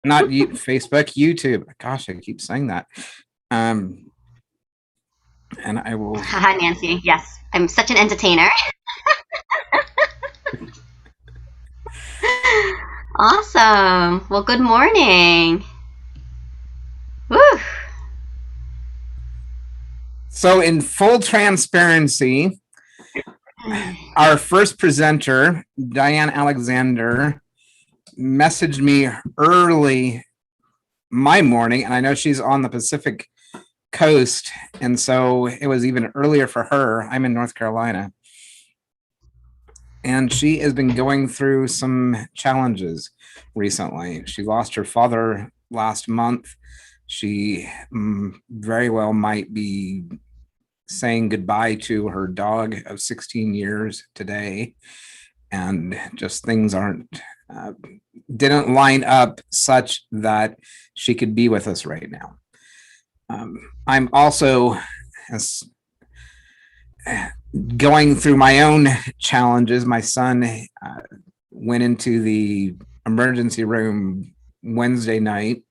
Not Facebook, YouTube. Gosh, I keep saying that. Um, and I will. Hi, Nancy. Yes, I'm such an entertainer. Awesome. Well, good morning. Woo. So, in full transparency, our first presenter, Diane Alexander, messaged me early my morning, and I know she's on the Pacific coast, and so it was even earlier for her. I'm in North Carolina, and she has been going through some challenges recently. She lost her father last month. She very well might be saying goodbye to her dog of 16 years today, and just things aren't didn't line up such that she could be with us right now. I'm also going through my own challenges. My son went into the emergency room Wednesday night.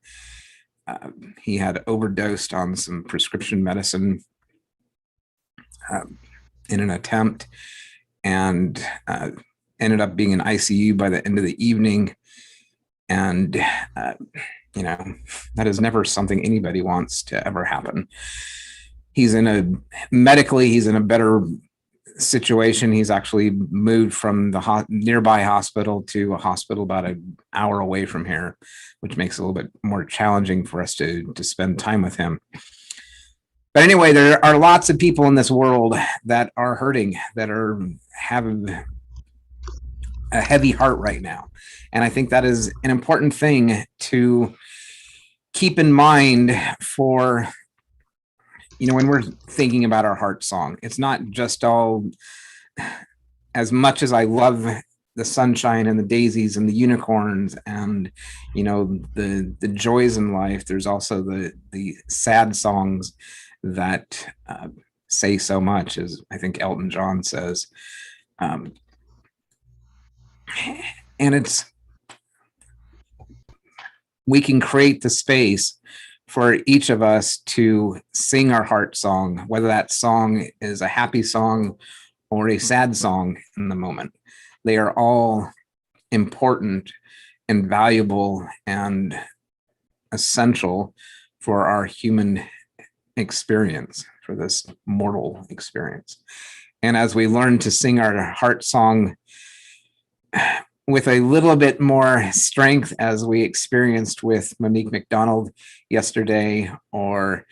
He had overdosed on some prescription medicine in an attempt, and ended up being in ICU by the end of the evening. And you know, that is never something anybody wants to ever happen. He's in a better situation. He's actually moved from the nearby hospital to a hospital about an hour away from here, which makes it a little bit more challenging for us to spend time with him. But anyway, there are lots of people in this world that are hurting, that have a heavy heart right now. And I think that is an important thing to keep in mind for, when we're thinking about our heart song. It's not just all, as much as I love the sunshine and the daisies and the unicorns and the joys in life, there's also the sad songs that say so much, as I think Elton John says. And we can create the space for each of us to sing our heart song, whether that song is a happy song or a sad song in the moment. They are all important and valuable and essential for our human experience, for this mortal experience. And as we learn to sing our heart song with a little bit more strength, as we experienced with Monique McDonald yesterday, or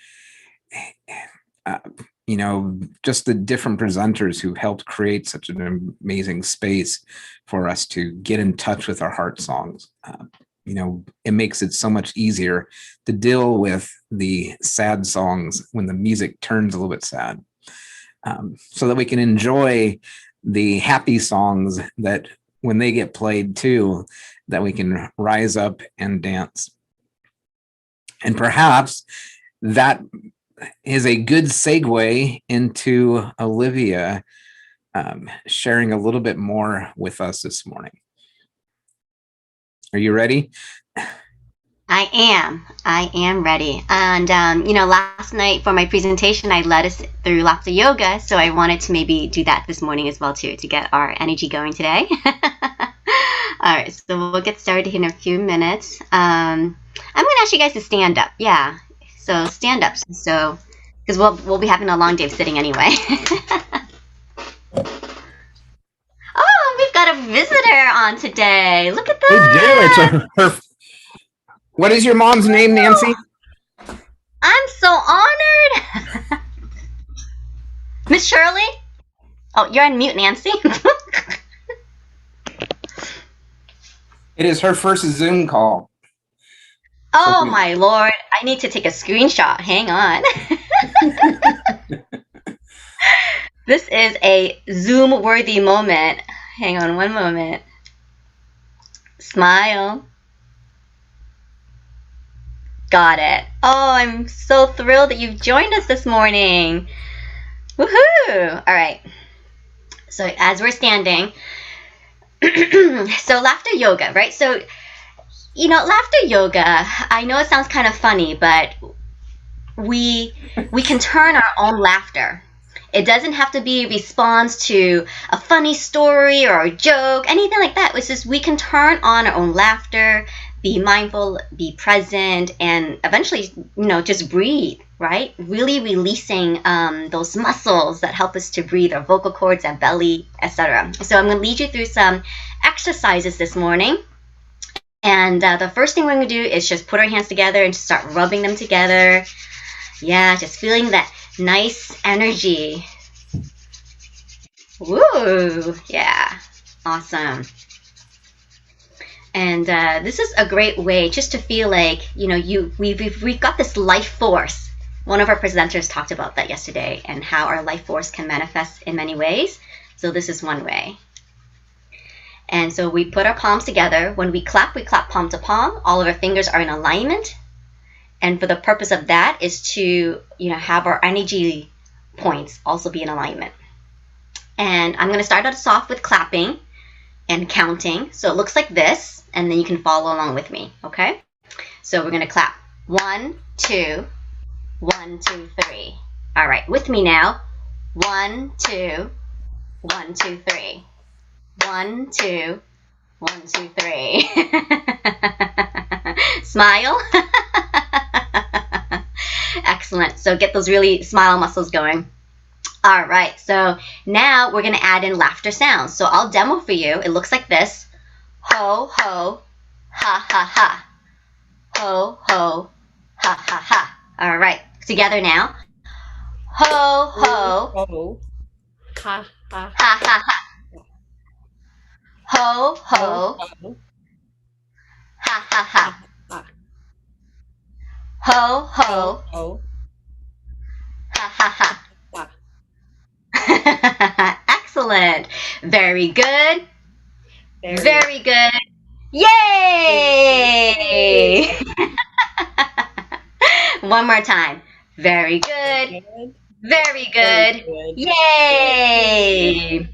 just the different presenters who helped create such an amazing space for us to get in touch with our heart songs. It makes it so much easier to deal with the sad songs when the music turns a little bit sad, so that we can enjoy the happy songs that when they get played too, that we can rise up and dance. And perhaps that is a good segue into Olivia sharing a little bit more with us this morning. Are you ready? I am ready. And, last night for my presentation, I led us through laughter yoga. So I wanted to maybe do that this morning as well, too, to get our energy going today. All right. So we'll get started in a few minutes. I'm going to ask you guys to stand up. Yeah. So stand up. So, because we'll be having a long day of sitting anyway. Oh, we've got a visitor on today. Look at that. We do. It's what is your mom's name, Nancy? I'm so honored. Miss Shirley? Oh, you're on mute, Nancy. It is her first Zoom call. Oh, my Lord. I need to take a screenshot. Hang on. This is a Zoom-worthy moment. Hang on one moment. Smile. Got it. Oh, I'm so thrilled that you've joined us this morning. Woohoo! All right. So as we're standing, so laughter yoga, right? So laughter yoga, I know it sounds kind of funny, but we can turn our own laughter. It doesn't have to be a response to a funny story or a joke, anything like that. It's just we can turn on our own laughter, be mindful, be present, and eventually, just breathe, right? Really releasing those muscles that help us to breathe, our vocal cords, our belly, etc. So I'm going to lead you through some exercises this morning. And the first thing we're going to do is just put our hands together and just start rubbing them together. Yeah, just feeling that nice energy. Woo! Yeah, awesome. And this is a great way just to feel like, we've got this life force. One of our presenters talked about that yesterday and how our life force can manifest in many ways. So this is one way. And so we put our palms together. When we clap palm to palm. All of our fingers are in alignment. And for the purpose of that is to, have our energy points also be in alignment. And I'm going to start us off with clapping and counting. So it looks like this, and then you can follow along with me, okay? So we're going to clap. 1, 2, 1, 2, 3. All right, with me now. 1, 2, 1, 2, 3. 1, 2, 1, 2, 3. Smile. Excellent. So get those really smile muscles going. All right. So now we're going to add in laughter sounds. So I'll demo for you. It looks like this. Ho, ho, ha, ha, ha. Ho, ho, ha, ha, ha. All right. Together now. Ho, ho, ho, ha, ha, ha, ha, ha. Ho, ho, ha, ha, ha. Ho, ho, ha, ha, ha. Excellent. Very good. Very good. Yay! One more time. Very good. Very good. Yay!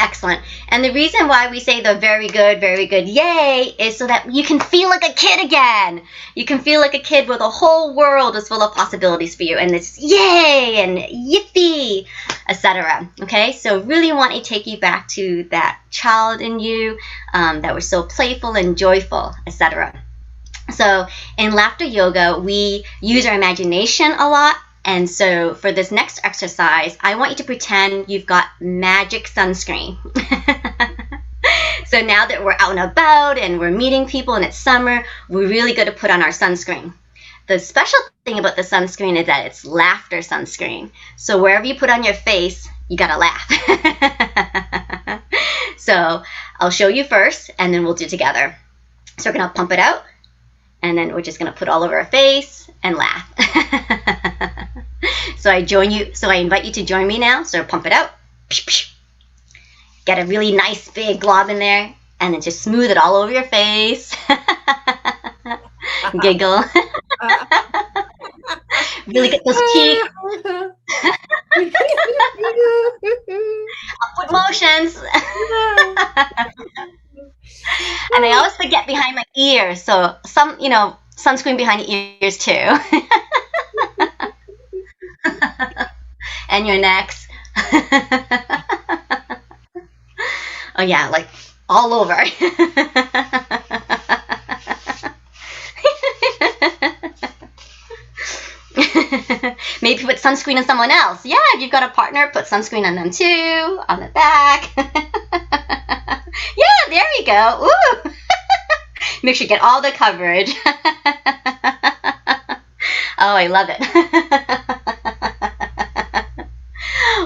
Excellent. And the reason why we say the very good, yay, is so that you can feel like a kid again. You can feel like a kid where the whole world is full of possibilities for you. And it's yay and yippee, etc. Okay, so really want to take you back to that child in you that was so playful and joyful, etc. So in laughter yoga, we use our imagination a lot. And so for this next exercise, I want you to pretend you've got magic sunscreen. So now that we're out and about and we're meeting people and it's summer, we're really going to put on our sunscreen. The special thing about the sunscreen is that it's laughter sunscreen. So wherever you put on your face, you got to laugh. So I'll show you first and then we'll do it together. So we're going to pump it out and then we're just going to put all over our face and laugh. So I invite you to join me now. So pump it out. Get a really nice big glob in there and then just smooth it all over your face. Giggle. Really get those cheeks. Upward motions. And I always forget behind my ears. So sunscreen behind the ears too. And your necks. Oh yeah, like all over. Maybe put sunscreen on someone else. Yeah, if you've got a partner, put sunscreen on them too, on the back. Yeah, there you go. Ooh. Make sure you get all the coverage. Oh, I love it.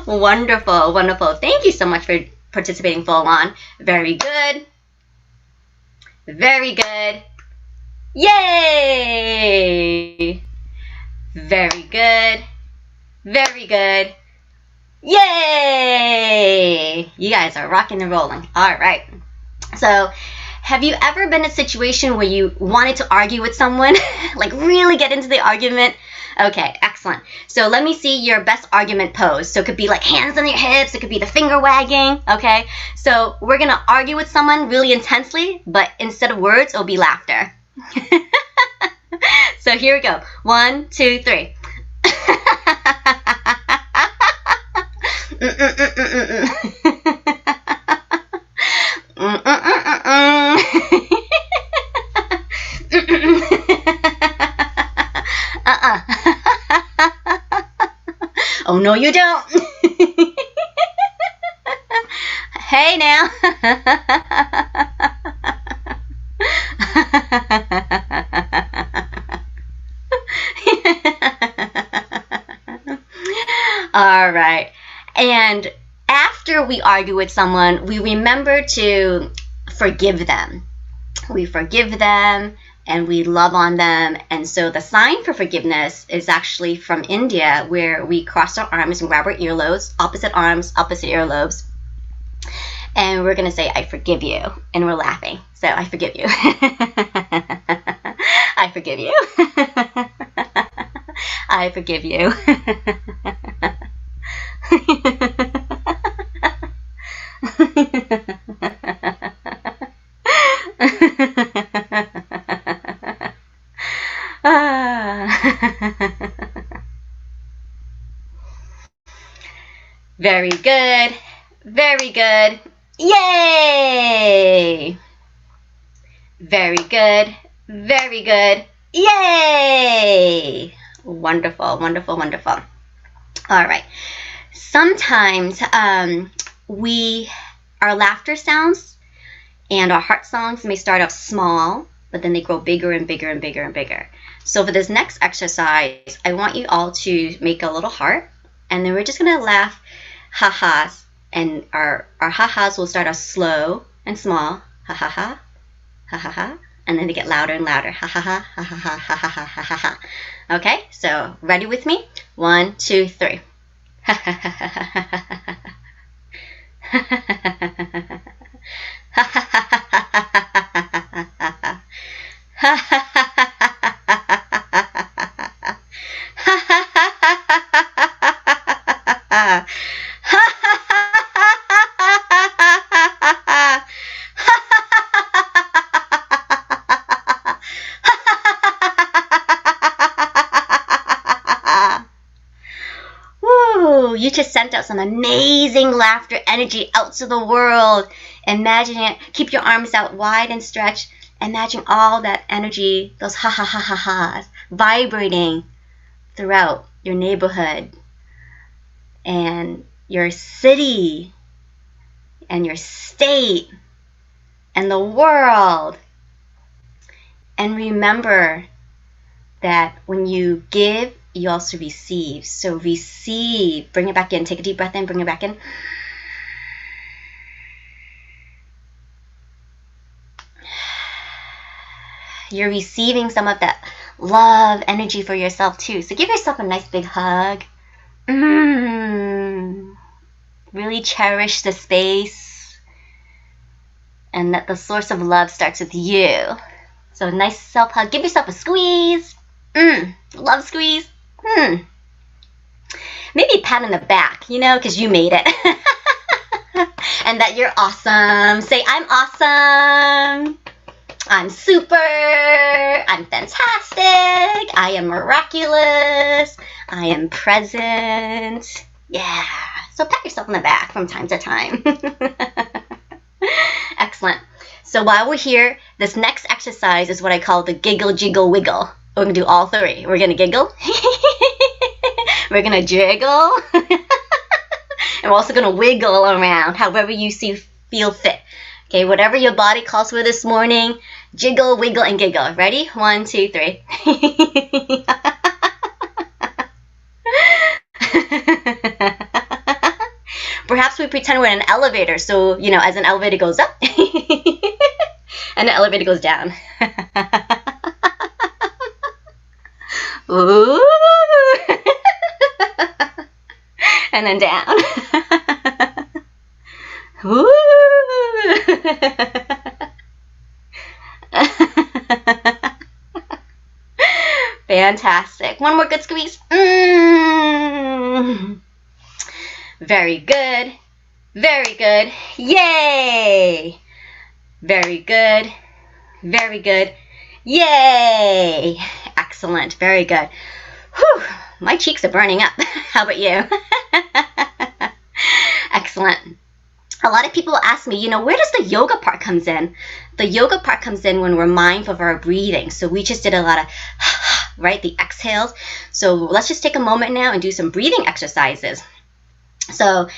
Wonderful, wonderful. Thank you so much for participating full on. Very good. Very good. Yay! Very good. Very good. Yay! You guys are rocking and rolling. All right. So, have you ever been in a situation where you wanted to argue with someone? Like really get into the argument? Okay, excellent. So let me see your best argument pose. So it could be like hands on your hips. It could be the finger wagging. Okay, so we're going to argue with someone really intensely, but instead of words, it'll be laughter. So here we go. 1, 2, 3. Oh, no, you don't. Hey, now. All right. And after we argue with someone, we remember to forgive them. We forgive them and we love on them. And so the sign for forgiveness is actually from India, where we cross our arms and grab our earlobes, opposite arms, opposite earlobes. And we're going to say, I forgive you. And we're laughing. So I forgive you. I forgive you. I forgive you. Very good. Very good. Yay! Very good. Very good. Yay! Wonderful, wonderful, wonderful. All right. Sometimes our laughter sounds and our heart songs may start off small, but then they grow bigger and bigger and bigger and bigger. So for this next exercise, I want you all to make a little heart, and then we're just going to laugh ha-has, and our ha-has will start off slow and small, ha-ha-ha, ha-ha-ha, and then they get louder and louder, ha-ha-ha, ha-ha-ha, ha-ha-ha, ha-ha-ha. Okay, so ready with me? 1, 2, 3. You just sent out some amazing laughter energy out to the world. Imagine it. Keep your arms out wide and stretched. Imagine all that energy, those ha ha ha ha ha's, vibrating throughout your neighborhood and your city and your state and the world. And remember that when you give, you also receive. So receive, bring it back in, take a deep breath in, bring it back in. You're receiving some of that love energy for yourself too. So give yourself a nice big hug. Really cherish the space, and that the source of love starts with you. So a nice self hug. Give yourself a squeeze. Love squeeze. Maybe a pat on the back, because you made it. And that you're awesome. Say, I'm awesome. I'm super. I'm fantastic. I am miraculous. I am present. Yeah. So pat yourself on the back from time to time. Excellent. So while we're here, this next exercise is what I call the giggle, jiggle, wiggle. We're going to do all three. We're going to giggle. We're going to jiggle. And we're also going to wiggle around however you feel fit. Okay, whatever your body calls for this morning, jiggle, wiggle, and giggle. Ready? 1, 2, 3. Perhaps we pretend we're in an elevator. So, as an elevator goes up, and the elevator goes down. Ooh. And then down. Ooh. Fantastic. One more good squeeze. Very good. Very good. Yay. Very good. Very good. Yay! Excellent. Very good. Whew, my cheeks are burning up. How about you? Excellent. A lot of people ask me, where does the yoga part comes in? The yoga part comes in when we're mindful of our breathing. So we just did a lot of, right, the exhales. So let's just take a moment now and do some breathing exercises. So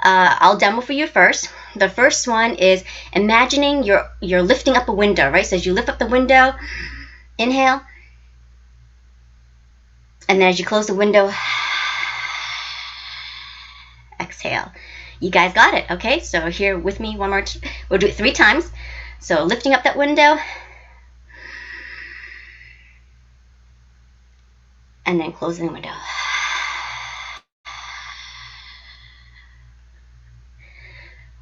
I'll demo for you first. The first one is imagining you're lifting up a window, right? So as you lift up the window, inhale. And then as you close the window, exhale. You guys got it, okay? So here with me one more time. We'll do it 3 times. So lifting up that window. And then closing the window.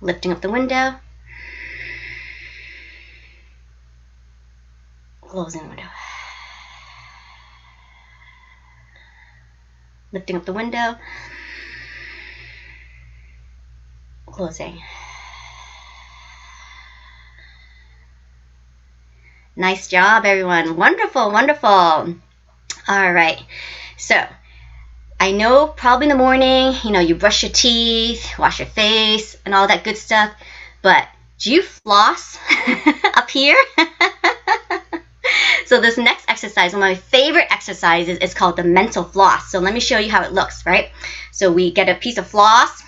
Lifting up the window. Closing the window. Lifting up the window. Closing. Nice job, everyone. Wonderful, wonderful. All right. So, I know probably in the morning, you brush your teeth, wash your face, and all that good stuff. But do you floss up here? So this next exercise, one of my favorite exercises, is called the mental floss. So let me show you how it looks, right? So we get a piece of floss.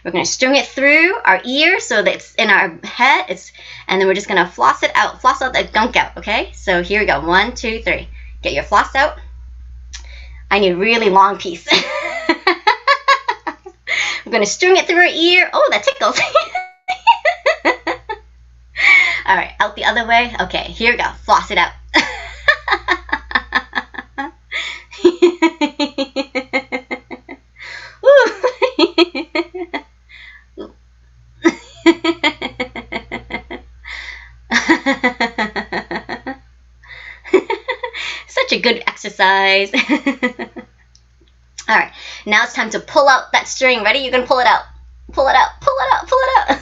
We're going to string it through our ear so that it's in our head. And then we're just going to floss it out. Floss out that gunk out, okay? So here we go. 1, 2, 3. Get your floss out. I need a really long piece. We're going to string it through our ear. Oh, that tickles. All right, out the other way. Okay, here we go. Floss it out. Such a good exercise. All right, now it's time to pull out that string. Ready? You're gonna pull it out. Pull it out. Pull it out. Pull it out.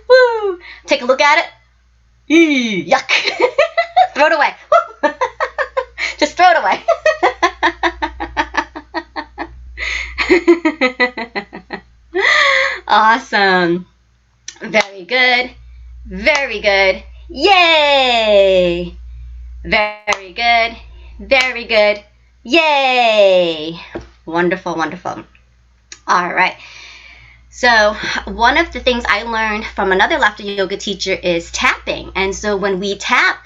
Woo! Take a look at it. Eee, yuck! Throw it away. Just throw it away. Awesome. Very good. Very good. Yay! Very good. Very good. Yay! Wonderful, wonderful. All right. So one of the things I learned from another laughter yoga teacher is tapping. And so when we tap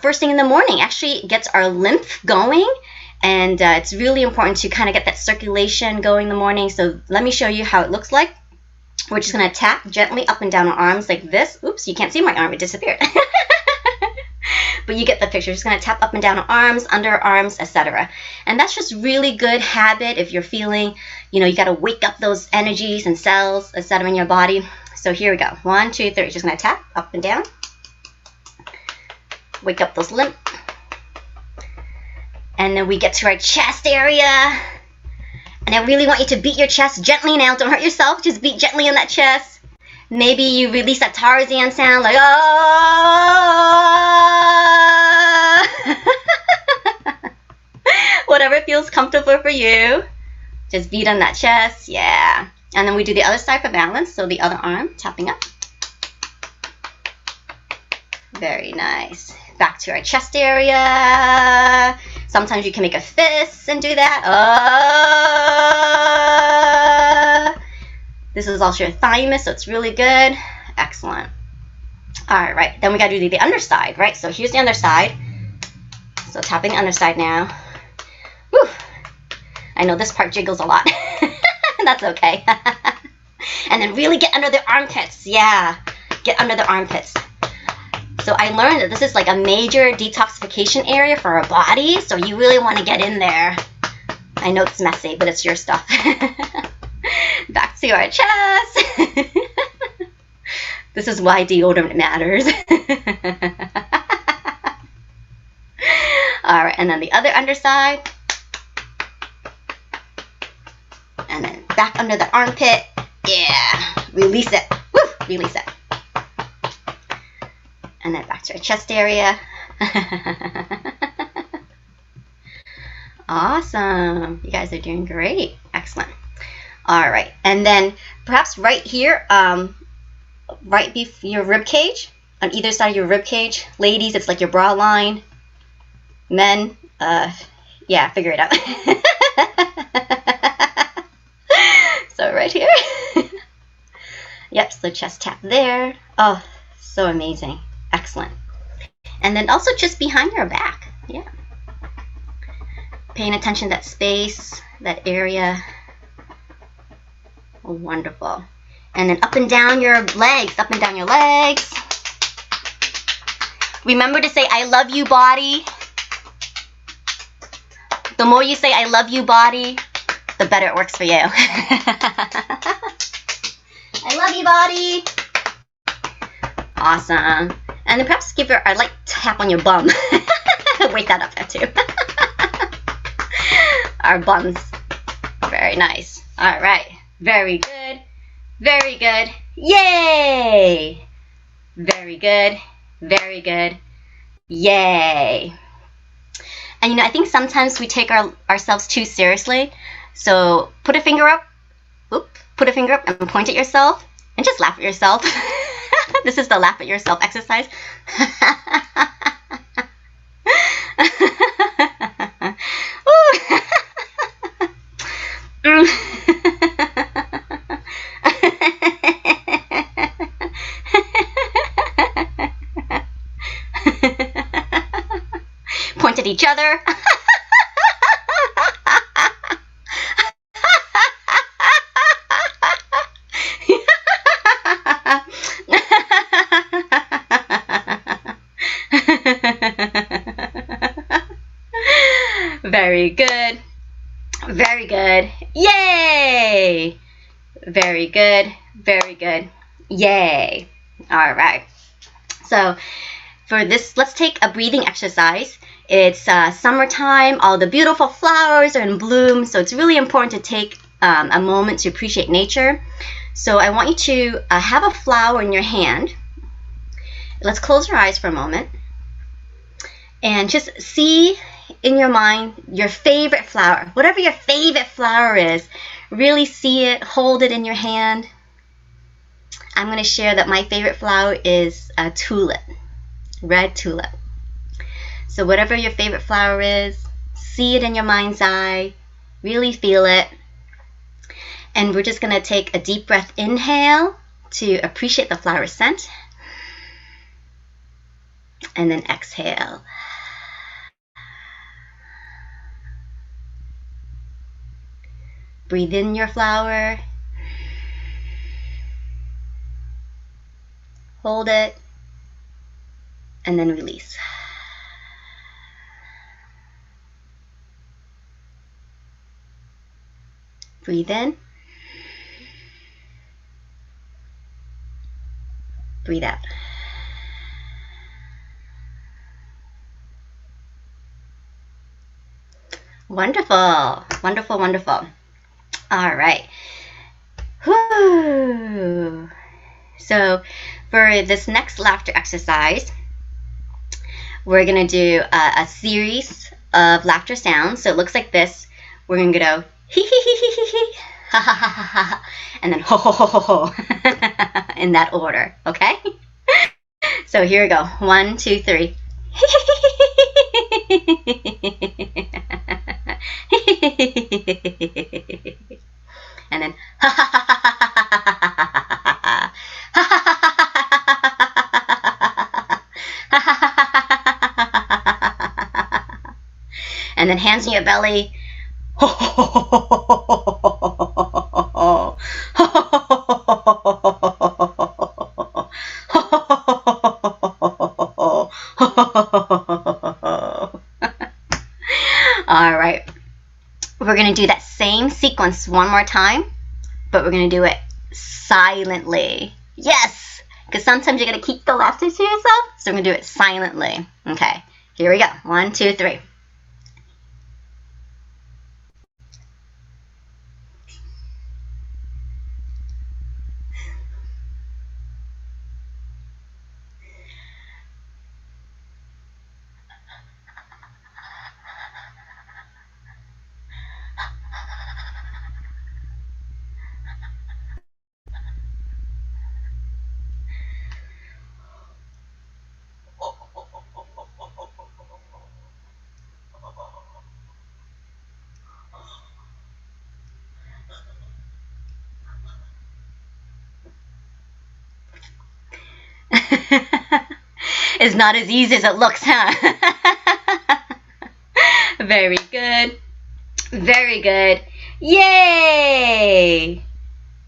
first thing in the morning, actually it gets our lymph going. And it's really important to kind of get that circulation going in the morning. So let me show you how it looks like. We're just going to tap gently up and down our arms like this. Oops, you can't see my arm. It disappeared. But you get the picture. Just going to tap up and down our arms, under our arms, etc. And that's just really good habit if you're feeling, you got to wake up those energies and cells, etc. in your body. So here we go. 1, 2, 3. Just going to tap up and down. Wake up those lymph. And then we get to our chest area. And I really want you to beat your chest gently now. Don't hurt yourself. Just beat gently in that chest. Maybe you release that Tarzan sound like, ah! Whatever feels comfortable for you. Just beat on that chest. Yeah. And then we do the other side for balance. So the other arm, tapping up. Very nice. Back to our chest area. Sometimes you can make a fist and do that. This is also your thymus, so it's really good. Excellent. All right, then we got to do the underside, right? So here's the underside. So tapping the underside now. Whew. I know this part jiggles a lot. That's okay. And then really get under the armpits. Yeah, get under the armpits. So I learned that this is like a major detoxification area for our body. So you really want to get in there. I know it's messy, but it's your stuff. Back to our chest. This is why deodorant matters. All right, and then the other underside. And then back under the armpit. Yeah, release it. Woo, release it. And then back to our chest area. Awesome. You guys are doing great. Excellent. All right. And then perhaps right here, right before your rib cage, on either side of your rib cage. Ladies, it's like your bra line. Men, yeah, figure it out. So right here. Yep, so chest tap there. Oh, so amazing. Excellent. And then also just behind your back. Yeah. Paying attention to that space, that area. Oh, wonderful. And then up and down your legs, up and down your legs. Remember to say, I love you, body. The more you say, I love you, body, the better it works for you. I love you, body. Awesome. And then perhaps give a light tap on your bum. Wake that up there too. Our bums. Very nice. All right. Very good. Very good. Yay! Very good. Very good. Yay! And you know, I think sometimes we take ourselves too seriously. So put a finger up. Oop, put a finger up and point at yourself and just laugh at yourself. This is the laugh at yourself exercise. Point at each other. Very good. Very good. Yay! Very good. Very good. Yay. All right. So for this, let's take a breathing exercise. It's summertime. All the beautiful flowers are in bloom. So it's really important to take a moment to appreciate nature. So I want you to have a flower in your hand. Let's close your eyes for a moment. And just see in your mind your favorite flower. Whatever your favorite flower is, really see it, hold it in your hand. I'm going to share that my favorite flower is a tulip, red tulip. So whatever your favorite flower is, see it in your mind's eye, really feel it. And we're just going to take a deep breath inhale to appreciate the flower scent. And then exhale. Breathe in your flower. Hold it. And then release. Breathe in. Breathe out. Wonderful. Wonderful, wonderful. All right. Whew. So for this next laughter exercise, we're going to do a series of laughter sounds. So it looks like this. We're going to go hee hee hee hee hee hee, ha ha ha ha ha, and then ho ho ho ho ho, in that order, okay? So here we go. 1, 2, 3. And then ha ha ha ha ha ha ha ha, and then hands in your belly. All right, we're going to do that same sequence one more time, but we're going to do it silently. Yes, because sometimes you're going to keep the laughter to yourself, so we're going to do it silently. Okay, here we go. 1, 2, 3. It's not as easy as it looks, huh? Very good. Very good. Yay!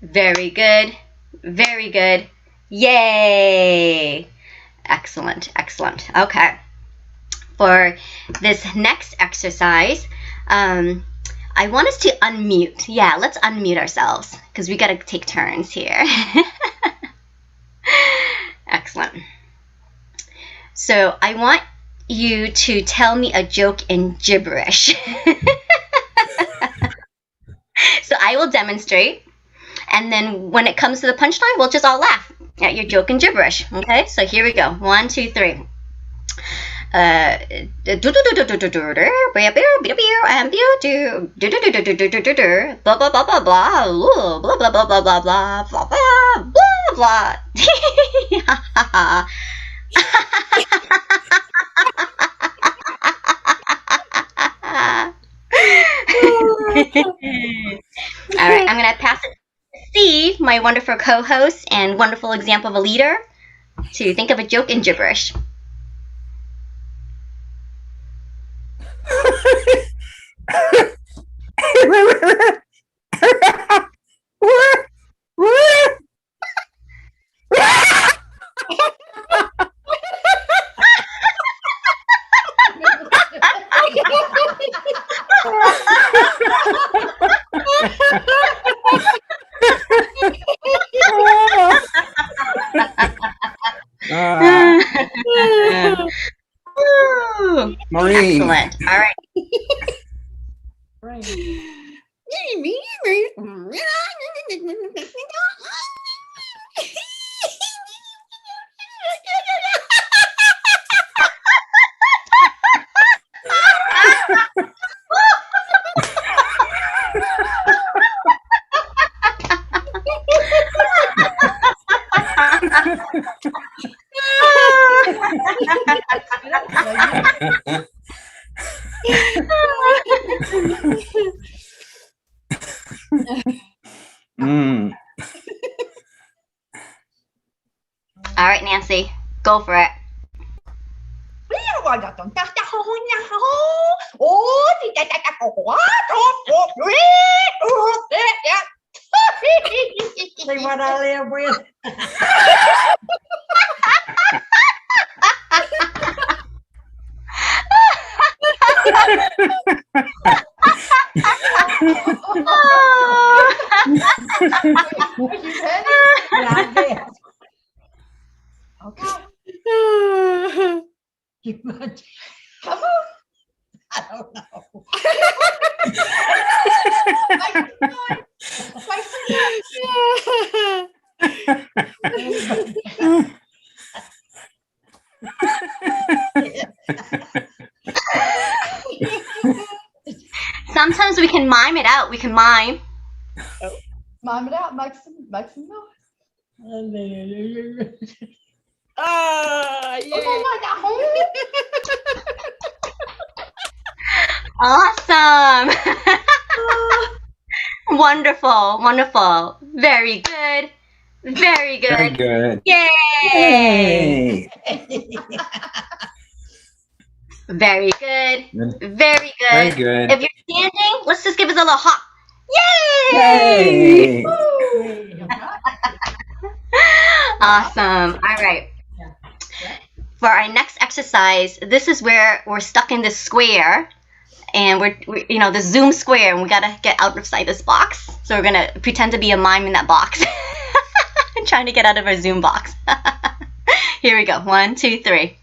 Very good. Very good. Yay! Excellent, excellent. Okay. For this next exercise, I want us to unmute. Yeah, let's unmute ourselves because we got to take turns here. Excellent. So I want you to tell me a joke in gibberish. So I will demonstrate, and then when it comes to the punchline, we'll just all laugh at your joke in gibberish. Okay, so here we go. 1, 2, 3. Blah blah blah blah blah blah blah blah blah. All right, I'm gonna pass it to Steve, my wonderful co-host and wonderful example of a leader, to think of a joke in gibberish. Maureen. Excellent. All right. All right, Nancy, go for it. See what I live with. Yeah, I guess. Okay. You much. Come on. I don't know. Sometimes we can mime it out. We can mime. Mime it out. Make some noise. Awesome. Wonderful. Wonderful. Very good. Very good. Very good. Yay. Yay. Very good. Very good. Very good. If you're standing, let's just give us a little hop. Yay. Yay! Awesome. All right. For our next exercise, this is where we're stuck in this square, and we're the Zoom square, and we gotta get out of this box. So we're gonna pretend to be a mime in that box, trying to get out of our Zoom box. Here we go. 1, 2, 3.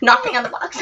Knocking on the box.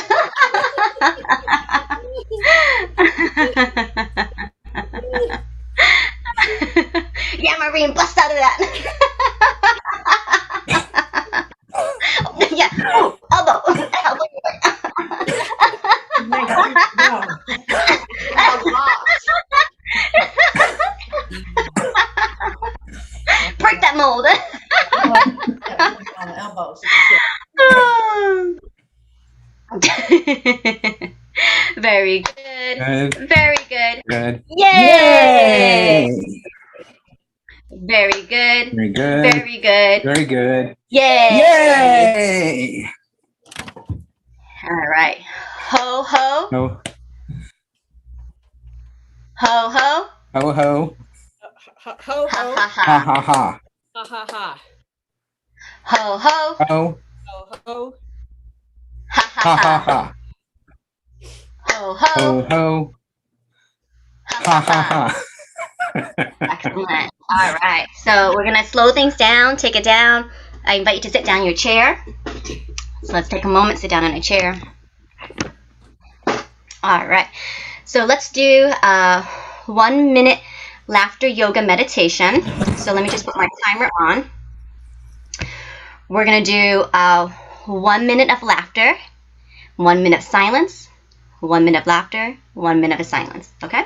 Good. Yay! Yay! Very good. Very good. Very good. Very good. Yay! Yay! All right. Ho ho. No. Ho ho. Ho ho. Ho ho Ha ho. ha Ha ha. ha ha. Ha ha ha. Ho ho. Ho. Ho ho. Ha ha Ha ha ha. ha. Ho Ho ho. ho. Ha Ha ha ha ha. ha. Excellent. All right. So we're gonna slow things down. Take it down. I invite you to sit down in your chair. So let's take a moment. Sit down in a chair. All right. So let's do 1 minute laughter yoga meditation. So let me just put my timer on. We're going to do 1 minute of laughter, 1 minute of silence, 1 minute of laughter, 1 minute of silence. Okay?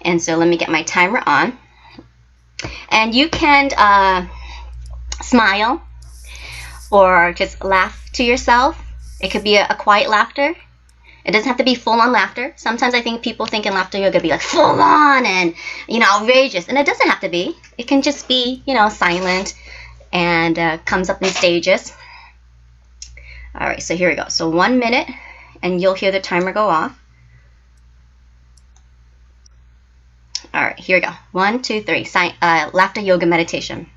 And so let me get my timer on. And you can smile or just laugh to yourself. It could be a quiet laughter. It doesn't have to be full-on laughter. Sometimes I think people think in laughter yoga to be like full-on and, outrageous. And it doesn't have to be. It can just be, silent and comes up in stages. All right, so here we go. So 1 minute, and you'll hear the timer go off. All right, here we go. 1, 2, 3. Laughter yoga meditation.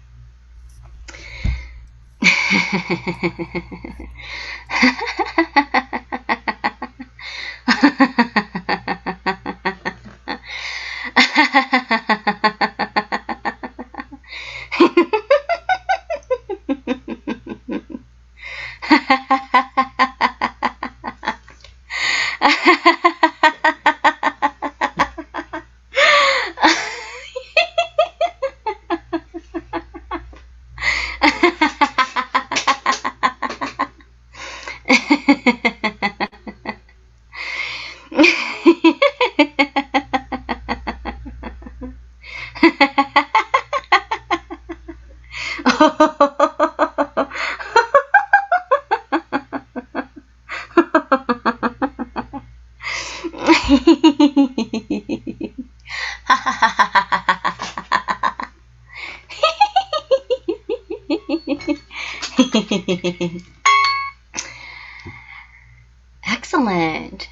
Excellent.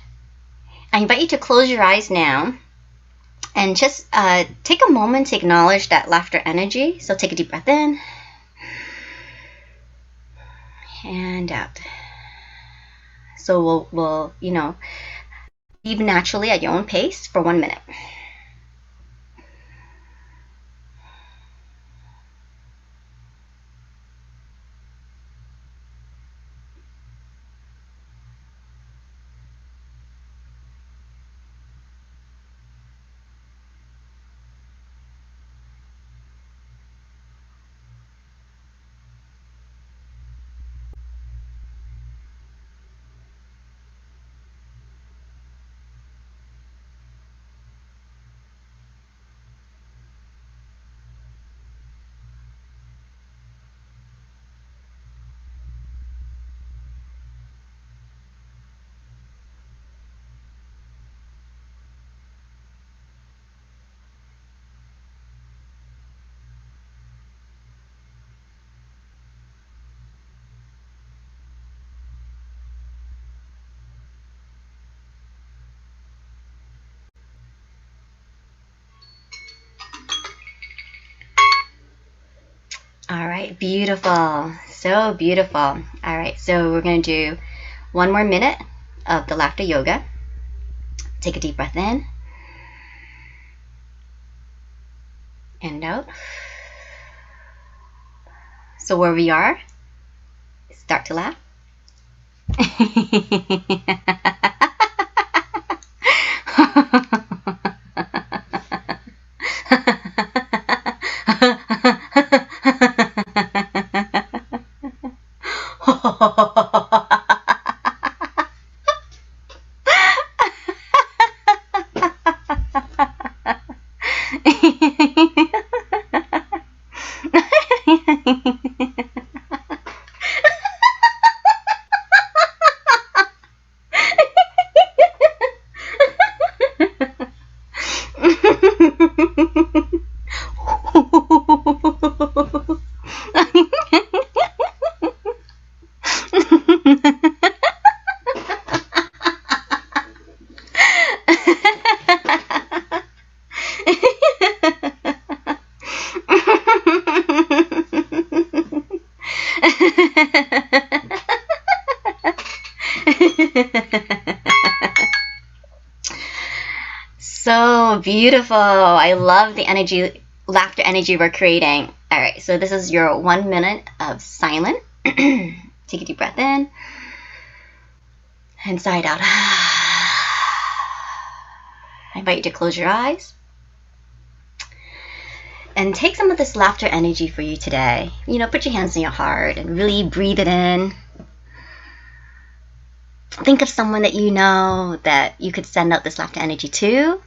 I invite you to close your eyes now and just take a moment to acknowledge that laughter energy. So take a deep breath in and out. So we'll breathe naturally at your own pace for 1 minute. All right, beautiful. So beautiful. All right, so we're going to do 1 more minute of the laughter yoga. Take a deep breath in and out. So where we are, start to laugh. So beautiful. I love the energy, laughter energy we're creating. All right, so this is your 1 minute of silent. Take a deep breath in and sigh it out. I invite you to close your eyes and take some of this laughter energy for you today. You know, put your hands on your heart and really breathe it in. Think of someone that you know that you could send out this laughter energy to.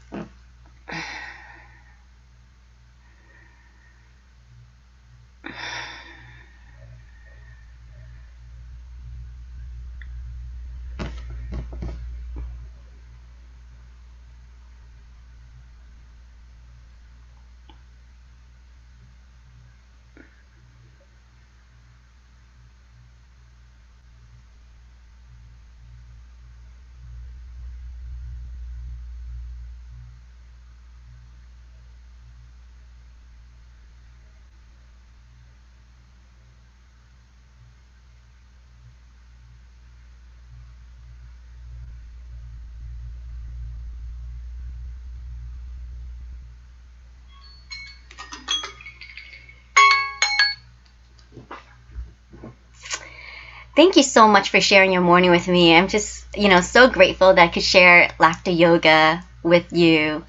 Thank you so much for sharing your morning with me. I'm just, so grateful that I could share laughter yoga with you.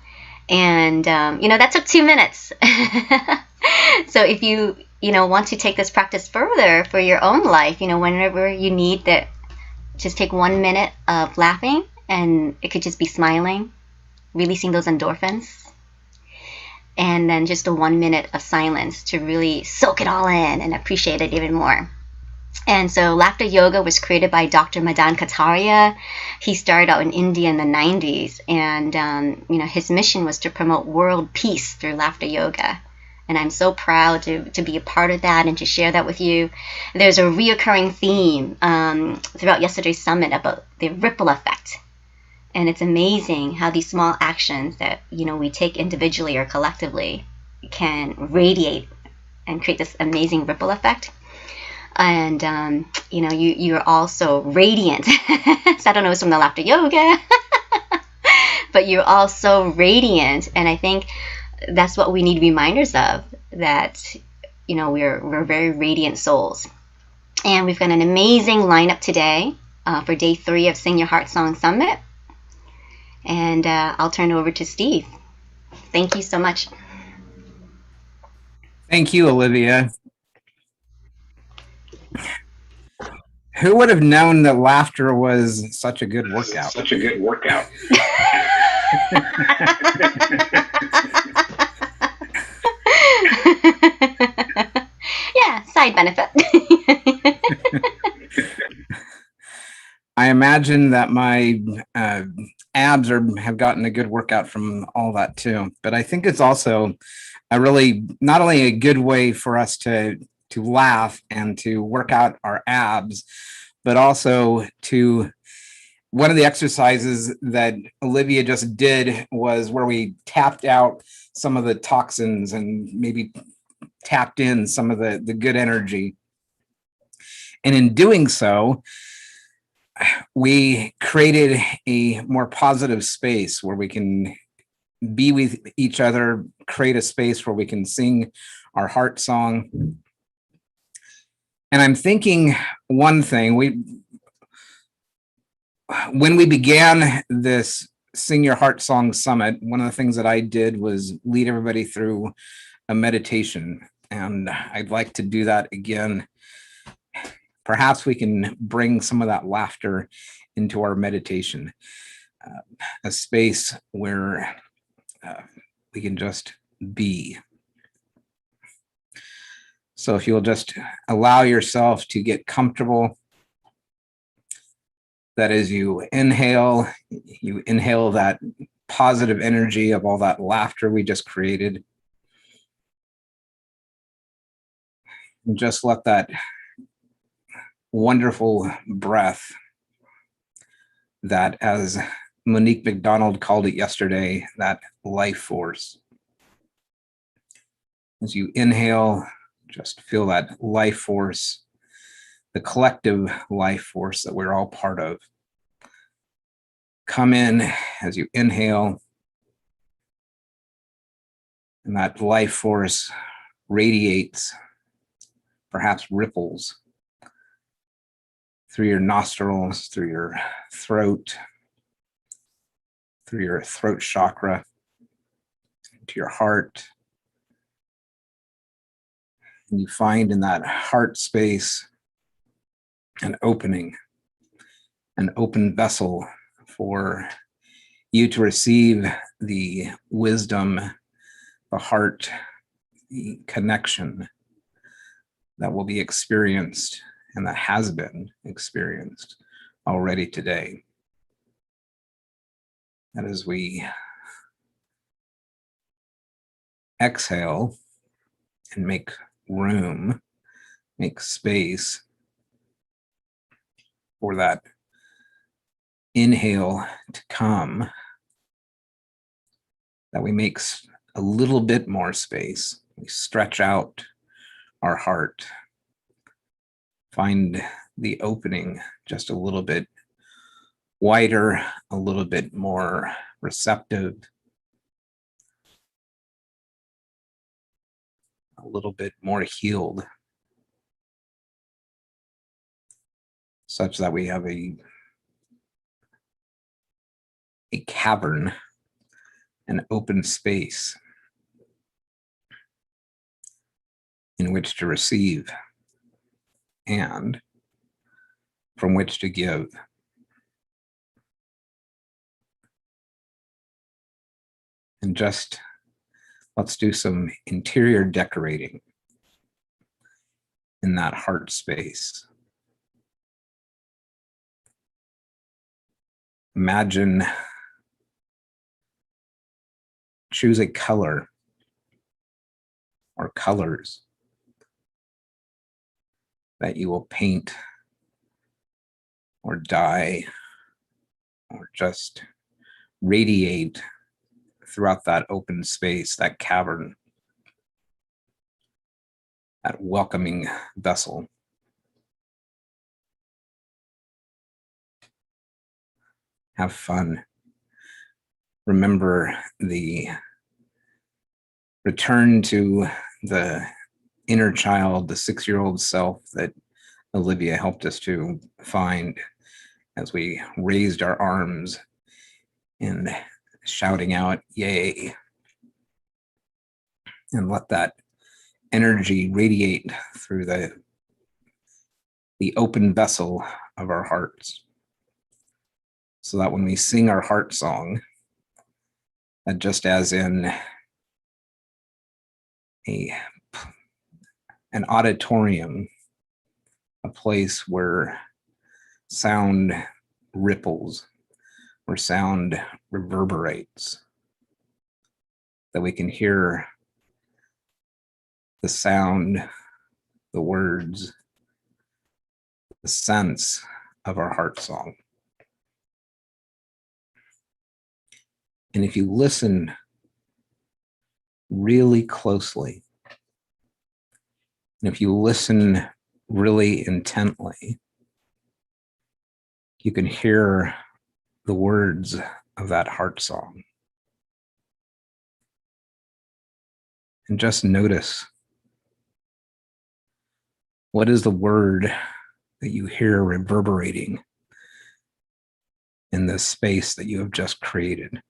And, that took 2 minutes. So if you, want to take this practice further for your own life, whenever you need that, just take 1 minute of laughing, and it could just be smiling, releasing those endorphins. And then just a 1 minute of silence to really soak it all in and appreciate it even more. And so laughter yoga was created by Dr. Madan Kataria. He started out in India in the 90s, and his mission was to promote world peace through laughter yoga. And I'm so proud to be a part of that and to share that with you. There's a reoccurring theme throughout yesterday's summit about the ripple effect. And it's amazing how these small actions that we take individually or collectively can radiate and create this amazing ripple effect. And, you're also radiant. So I don't know, it's from the laughter yoga, but you're also radiant. And I think that's what we need reminders of, that, we're very radiant souls. And we've got an amazing lineup today for day 3 of Sing Your Heart Song Summit. And I'll turn it over to Steve. Thank you so much. Thank you, Olivia. Who would have known that laughter was such a good workout? Such a good workout. Yeah, side benefit. I imagine that my abs have gotten a good workout from all that too. But I think it's also a really, not only a good way for us to laugh and to work out our abs, but also to, one of the exercises that Olivia just did was where we tapped out some of the toxins and maybe tapped in some of the good energy. And in doing so, we created a more positive space where we can be with each other, create a space where we can sing our heart song. And I'm thinking one thing, when we began this Sing Your Heart Song Summit, one of the things that I did was lead everybody through a meditation. And I'd like to do that again. Perhaps we can bring some of that laughter into our meditation, a space where we can just be. So if you'll just allow yourself to get comfortable, that as you inhale that positive energy of all that laughter we just created. And just let that wonderful breath that, as Monique McDonald called it yesterday, that life force. As you inhale, just feel that life force, the collective life force that we're all part of. Come in as you inhale, and that life force radiates, perhaps ripples through your nostrils, through your throat, through your throat chakra, to your heart. And you find in that heart space an opening, an open vessel for you to receive the wisdom, the heart, the connection that will be experienced and that has been experienced already today. And as we exhale and make room, make space for that inhale to come, that we make a little bit more space. We stretch out our heart, find the opening just a little bit wider, a little bit more receptive, a little bit more healed, such that we have a cavern, an open space in which to receive and from which to give. And just let's do some interior decorating in that heart space. Imagine, choose a color or colors that you will paint or dye or just radiate throughout that open space, that cavern, that welcoming vessel. Have fun. Remember the return to the inner child, the 6-year-old self that Olivia helped us to find as we raised our arms and shouting out, yay. And let that energy radiate through the open vessel of our hearts. So that when we sing our heart song, that just as in an auditorium, a place where sound ripples, where sound reverberates, that we can hear the sound, the words, the sense of our heart song. And if you listen really closely, and if you listen really intently, you can hear the words of that heart song. And just notice, what is the word that you hear reverberating in this space that you have just created?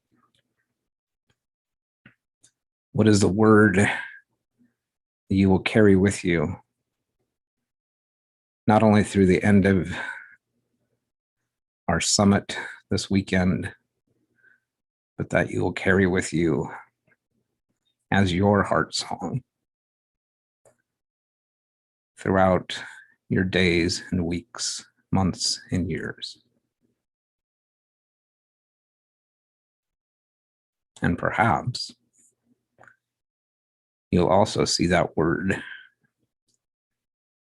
What is the word that you will carry with you, not only through the end of our summit this weekend, but that you will carry with you as your heart song throughout your days and weeks, months and years? And perhaps you'll also see that word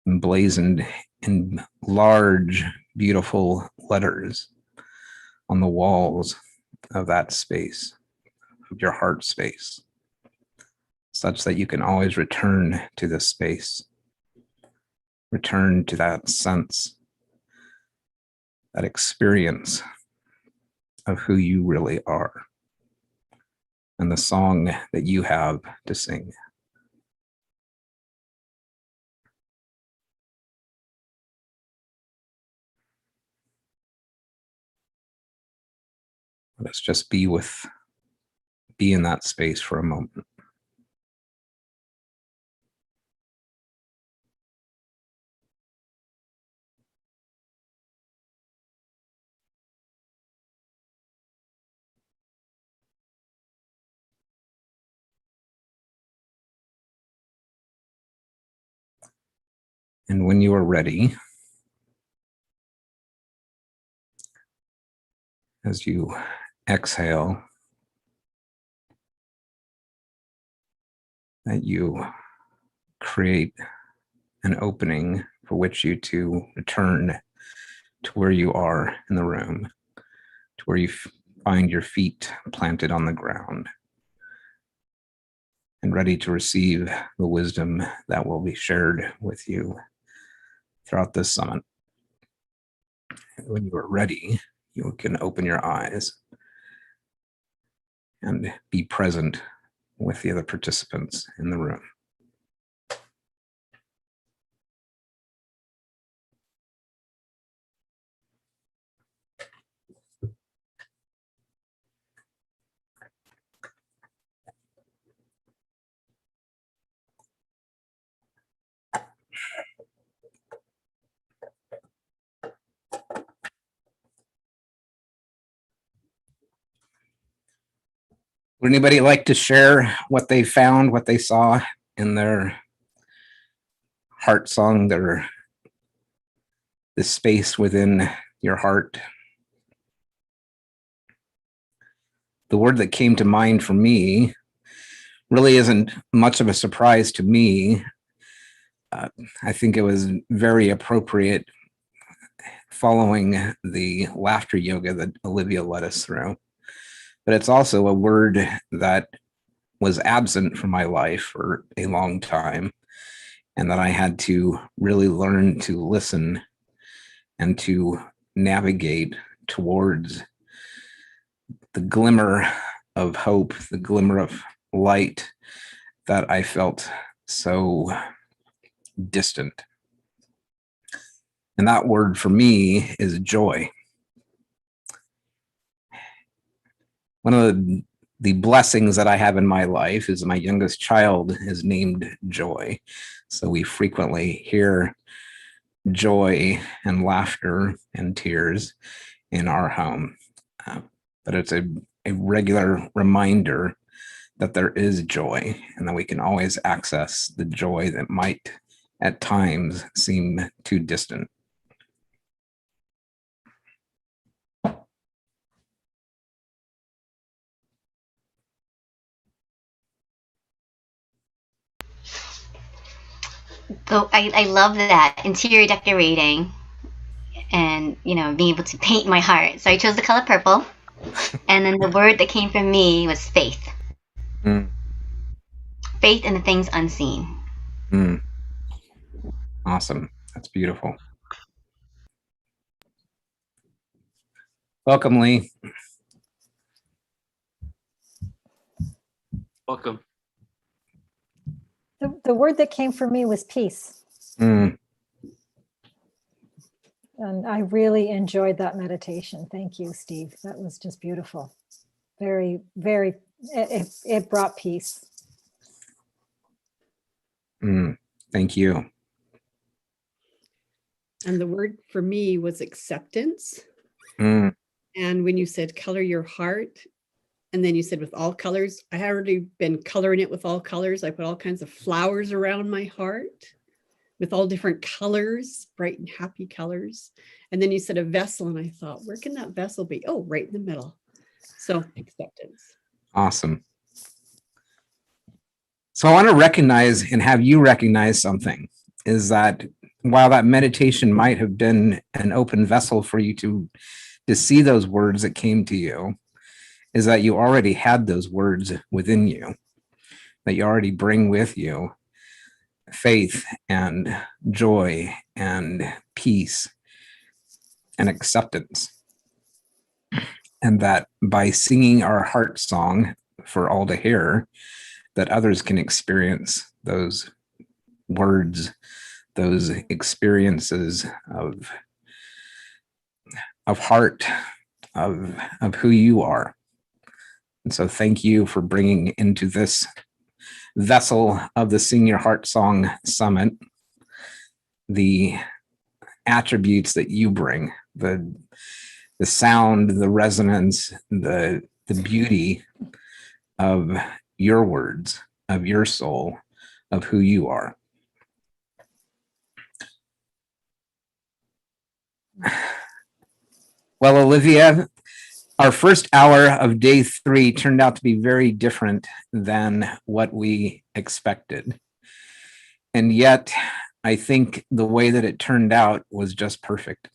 emblazoned in large, beautiful letters on the walls of that space, of your heart space, such that you can always return to this space, return to that sense, that experience of who you really are and the song that you have to sing. Let's just be in that space for a moment. And when you are ready, as you exhale, that you create an opening for which you to return to where you are in the room, to where you find your feet planted on the ground and ready to receive the wisdom that will be shared with you throughout this summit. And when you are ready, you can open your eyes and be present with the other participants in the room. Would anybody like to share what they found, what they saw in their heart song, the space within your heart? The word that came to mind for me really isn't much of a surprise to me. I think it was very appropriate following the laughter yoga that Olivia led us through. But it's also a word that was absent from my life for a long time, and that I had to really learn to listen and to navigate towards the glimmer of hope, the glimmer of light that I felt so distant. And that word for me is joy. One of the blessings that I have in my life is my youngest child is named Joy. So we frequently hear joy and laughter and tears in our home. But it's a regular reminder that there is joy and that we can always access the joy that might at times seem too distant. So I love that interior decorating and, being able to paint my heart. So I chose the color purple. And then the word that came from me was faith. Mm. Faith in the things unseen. Mm. Awesome. That's beautiful. Welcome, Lee. Welcome. The word that came for me was peace. Mm. And I really enjoyed that meditation. Thank you, Steve. That was just beautiful. Very, very, it brought peace. Mm. Thank you. And the word for me was acceptance. Mm. And when you said color your heart, and then you said with all colors, I had already been coloring it with all colors. I put all kinds of flowers around my heart with all different colors, bright and happy colors. And then you said a vessel, and I thought, where can that vessel be? Oh, right in the middle. So acceptance. Awesome. So I want to recognize and have you recognize something, is that while that meditation might have been an open vessel for you to see those words that came to you, is that you already had those words within you, that you already bring with you faith and joy and peace and acceptance. And that by singing our heart song for all to hear, that others can experience those words, those experiences of heart, of who you are. And so thank you for bringing into this vessel of the Sing Your Heart Song Summit the attributes that you bring, the sound, the resonance, the beauty of your words, of your soul, of who you are. Well, Olivia, our first hour of day 3 turned out to be very different than what we expected. And yet, I think the way that it turned out was just perfect,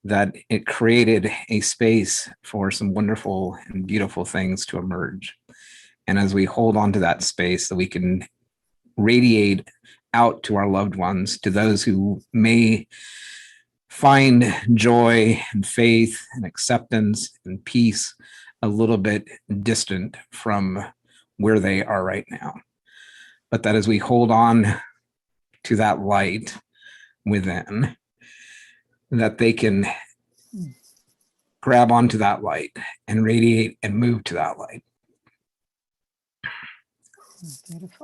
that it created a space for some wonderful and beautiful things to emerge. And as we hold on to that space, that we can radiate out to our loved ones, to those who may find joy and faith and acceptance and peace a little bit distant from where they are right now. But that as we hold on to that light within, that they can grab onto that light and radiate and move to that light. Beautiful.